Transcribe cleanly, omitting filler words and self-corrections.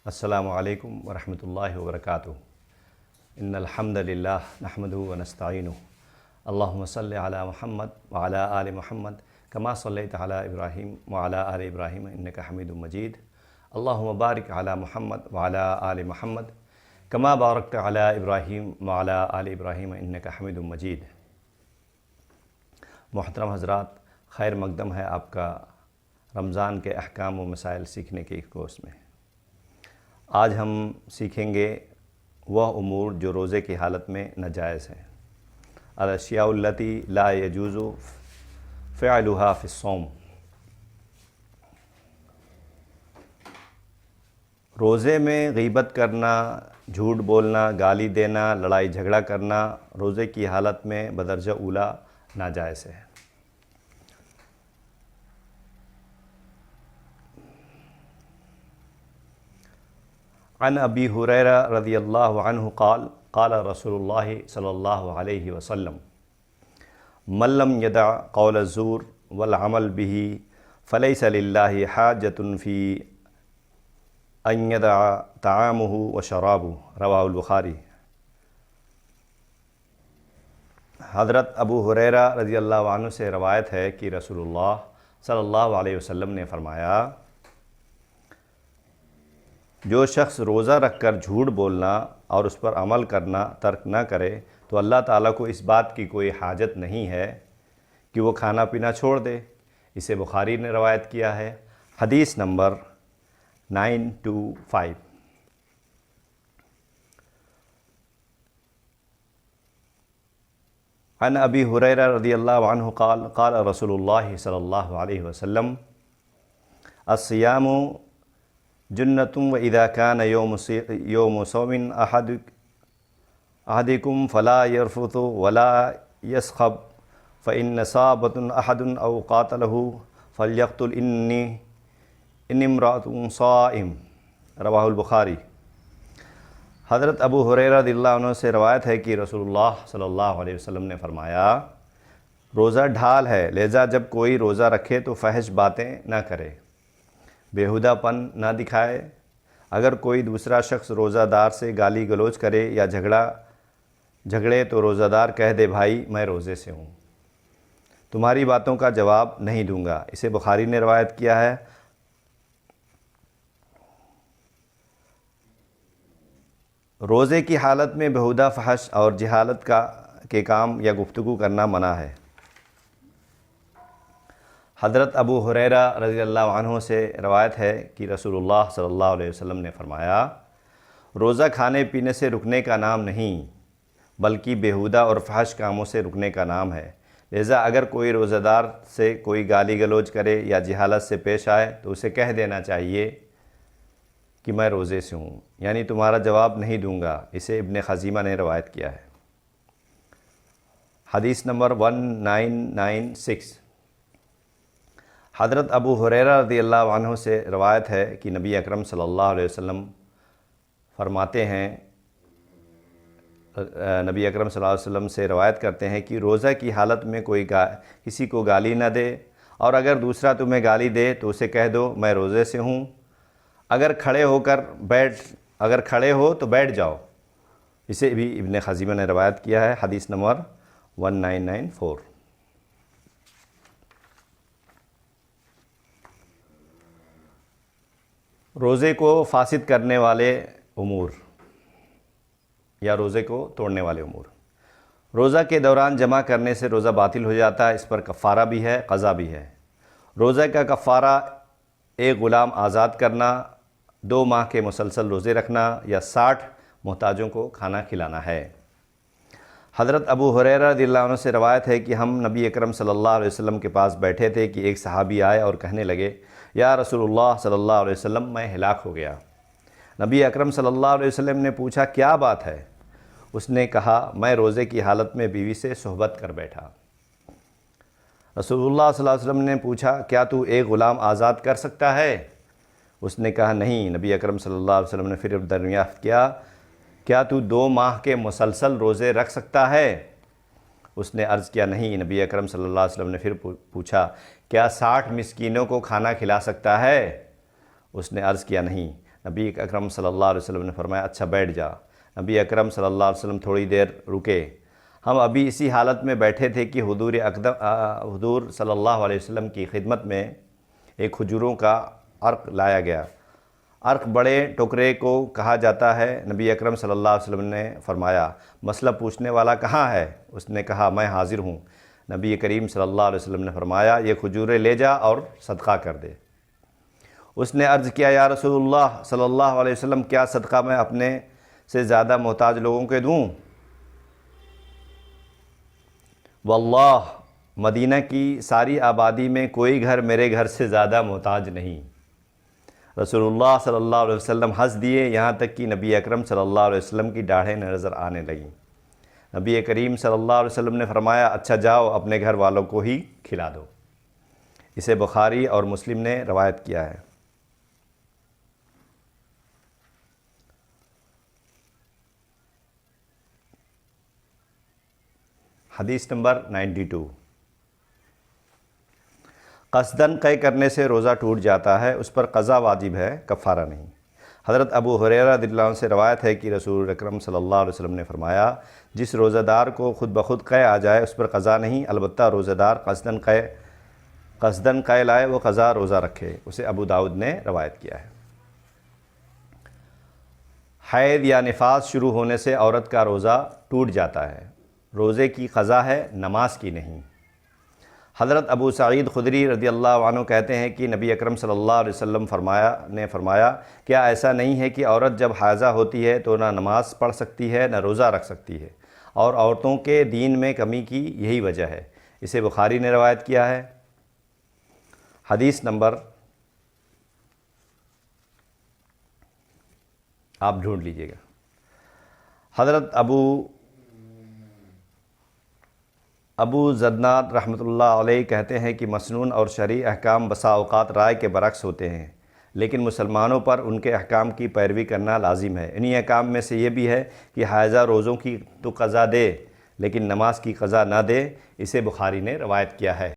السلام علیکم ورحمۃ اللہ وبرکاتہ۔ ان الحمد للہ نحمدہ ونستعینہ اللہم صلی علی محمد وعلی آل محمد کما صلیت علی ابراہیم وعلی آل ابراہیم انک حمید مجید۔ اللہم بارک علی محمد وعلی آل محمد کما بارکت علی ابراہیم وعلی آل ابراہیم انک حمید مجید۔ محترم حضرات، خیر مقدم ہے آپ کا رمضان کے احکام و مسائل سیکھنے کے اس کورس میں۔ آج ہم سیکھیں گے وہ امور جو روزے کی حالت میں ناجائز ہیں، الاشیاء التی لا یجوز فعلها فی الصوم۔ روزے میں غیبت کرنا، جھوٹ بولنا، گالی دینا، لڑائی جھگڑا کرنا روزے کی حالت میں بدرجہ اولی ناجائز ہے۔ عن ابی ہریرہ رضی اللہ عنہ قال قال رسول اللہ صلی اللہ علیہ وسلم من لم یدع قول الزور والعمل به فلیس للہ حاجۃ فی ان یدع طعامہ وشرابہ، رواہ البخاری۔ حضرت ابو ہریرہ رضی اللہ عنہ سے روایت ہے کہ رسول اللہ صلی اللہ علیہ وسلم نے فرمایا، جو شخص روزہ رکھ کر جھوٹ بولنا اور اس پر عمل کرنا ترک نہ کرے تو اللہ تعالیٰ کو اس بات کی کوئی حاجت نہیں ہے کہ وہ کھانا پینا چھوڑ دے۔ اسے بخاری نے روایت کیا ہے۔ حدیث نمبر 925۔ عن ابی ہریرہ رضی اللہ عنہ قال قال رسول اللہ صلی اللہ علیہ وسلم الصیام جنۃ واذا کان یوم صوم احدکم فلا یرفث ولا یسخب فإن صابت احد او قاتلہ فلیقتل ان امرأۃ صائم، رواہ البخاری۔ حضرت ابو ہریرہ رضی اللہ عنہ سے روایت ہے کہ رسول اللہ صلی اللہ علیہ وسلم نے فرمایا، روزہ ڈھال ہے، لہذا جب کوئی روزہ رکھے تو فحش باتیں نہ کرے، بیہودہ پن نہ دکھائے۔ اگر کوئی دوسرا شخص روزہ دار سے گالی گلوچ کرے یا جھگڑے تو روزہ دار کہہ دے، بھائی میں روزے سے ہوں، تمہاری باتوں کا جواب نہیں دوں گا۔ اسے بخاری نے روایت کیا ہے۔ روزے کی حالت میں بیہودہ فحش اور جہالت کے کام یا گفتگو کرنا منع ہے۔ حضرت ابو ہریرہ رضی اللہ عنہ سے روایت ہے کہ رسول اللہ صلی اللہ علیہ وسلم نے فرمایا، روزہ کھانے پینے سے رکنے کا نام نہیں بلکہ بیہودہ اور فحش کاموں سے رکنے کا نام ہے، لہذا اگر کوئی روزہ دار سے کوئی گالی گلوچ کرے یا جہالت سے پیش آئے تو اسے کہہ دینا چاہیے کہ میں روزے سے ہوں، یعنی تمہارا جواب نہیں دوں گا۔ اسے ابن خزیمہ نے روایت کیا ہے۔ حدیث نمبر 1996۔ حضرت ابو ہریرہ رضی اللہ عنہ سے روایت ہے کہ نبی اکرم صلی اللہ علیہ وسلم فرماتے ہیں، نبی اکرم صلی اللہ علیہ وسلم سے روایت کرتے ہیں کہ روزہ کی حالت میں کوئی کسی کو گالی نہ دے، اور اگر دوسرا تمہیں گالی دے تو اسے کہہ دو میں روزے سے ہوں، اگر کھڑے ہو تو بیٹھ جاؤ۔ اسے بھی ابن خزیمہ نے روایت کیا ہے۔ حدیث نمبر 1994۔ روزے کو فاسد کرنے والے امور یا روزے کو توڑنے والے امور۔ روزہ کے دوران جمع کرنے سے روزہ باطل ہو جاتا ہے، اس پر کفارہ بھی ہے، قضا بھی ہے۔ روزہ کا کفارہ ایک غلام آزاد کرنا، 2 ماہ کے مسلسل روزے رکھنا یا 60 محتاجوں کو کھانا کھلانا ہے۔ حضرت ابو ہریرہ رضی اللہ عنہ سے روایت ہے کہ ہم نبی اکرم صلی اللہ علیہ وسلم کے پاس بیٹھے تھے کہ ایک صحابی آئے اور کہنے لگے، یا رسول اللہ صلی اللہ علیہ وسلم میں ہلاک ہو گیا۔ نبی اکرم صلی اللہ علیہ وسلم نے پوچھا، کیا بات ہے؟ اس نے کہا، میں روزے کی حالت میں بیوی سے صحبت کر بیٹھا۔ رسول اللہ صلی اللہ علیہ وسلم نے پوچھا، کیا تو ایک غلام آزاد کر سکتا ہے؟ اس نے کہا نہیں۔ نبی اکرم صلی اللہ علیہ وسلم نے پھر دریافت کیا، کیا تو 2 ماہ کے مسلسل روزے رکھ سکتا ہے؟ اس نے عرض کیا نہیں۔ نبی اکرم صلی اللہ علیہ وسلم نے پھر پوچھا، کیا 60 مسکینوں کو کھانا کھلا سکتا ہے؟ اس نے عرض کیا نہیں۔ نبی اکرم صلی اللہ علیہ وسلم نے فرمایا اچھا بیٹھ جا۔ نبی اکرم صلی اللہ علیہ وسلم تھوڑی دیر رکے۔ ہم ابھی اسی حالت میں بیٹھے تھے کہ حضور صلی اللہ علیہ وسلم کی خدمت میں ایک کھجوروں کا عرق لایا گیا۔ عرق بڑے ٹکرے کو کہا جاتا ہے۔ نبی اکرم صلی اللہ علیہ وسلم نے فرمایا مسئلہ پوچھنے والا کہاں ہے؟ اس نے کہا میں حاضر ہوں۔ نبی کریم صلی اللہ علیہ وسلم نے فرمایا یہ کھجوریں لے جا اور صدقہ کر دے۔ اس نے عرض کیا یا رسول اللہ صلی اللہ علیہ وسلم کیا صدقہ میں اپنے سے زیادہ محتاج لوگوں کے دوں؟ واللہ مدینہ کی ساری آبادی میں کوئی گھر میرے گھر سے زیادہ محتاج نہیں۔ رسول اللہ صلی اللہ علیہ وسلم ہنس دیے، یہاں تک کہ نبی اکرم صلی اللہ علیہ وسلم کی داڑھیں نظر آنے لگیں۔ نبی کریم صلی اللہ علیہ وسلم نے فرمایا اچھا جاؤ اپنے گھر والوں کو ہی کھلا دو۔ اسے بخاری اور مسلم نے روایت کیا ہے۔ حدیث نمبر 92۔ قصداً قے کرنے سے روزہ ٹوٹ جاتا ہے، اس پر قضا واجب ہے، کفارہ نہیں۔ حضرت ابو ہریرہ رضی اللہ عنہ سے روایت ہے کہ رسول اکرم صلی اللہ علیہ وسلم نے فرمایا جس روزہ دار کو خود بخود قے آ جائے اس پر قضا نہیں، البتہ روزہ دار قصداً قے لائے وہ قضا روزہ رکھے۔ اسے ابو داؤد نے روایت کیا ہے۔ حیض یا نفاس شروع ہونے سے عورت کا روزہ ٹوٹ جاتا ہے، روزے کی قضا ہے، نماز کی نہیں۔ حضرت ابو سعید خدری رضی اللہ عنہ کہتے ہیں کہ نبی اکرم صلی اللہ علیہ وسلم نے فرمایا کیا ایسا نہیں ہے کہ عورت جب حائضہ ہوتی ہے تو نہ نماز پڑھ سکتی ہے نہ روزہ رکھ سکتی ہے، اور عورتوں کے دین میں کمی کی یہی وجہ ہے۔ اسے بخاری نے روایت کیا ہے۔ حدیث نمبر آپ ڈھونڈ لیجئے گا۔ حضرت ابو زدناد رحمۃ اللہ علیہ کہتے ہیں کہ مسنون اور شرعی احکام بسا اوقات رائے کے برعکس ہوتے ہیں، لیکن مسلمانوں پر ان کے احکام کی پیروی کرنا لازم ہے۔ انہی احکام میں سے یہ بھی ہے کہ حائضہ روزوں کی تو قضا دے لیکن نماز کی قضا نہ دے۔ اسے بخاری نے روایت کیا ہے۔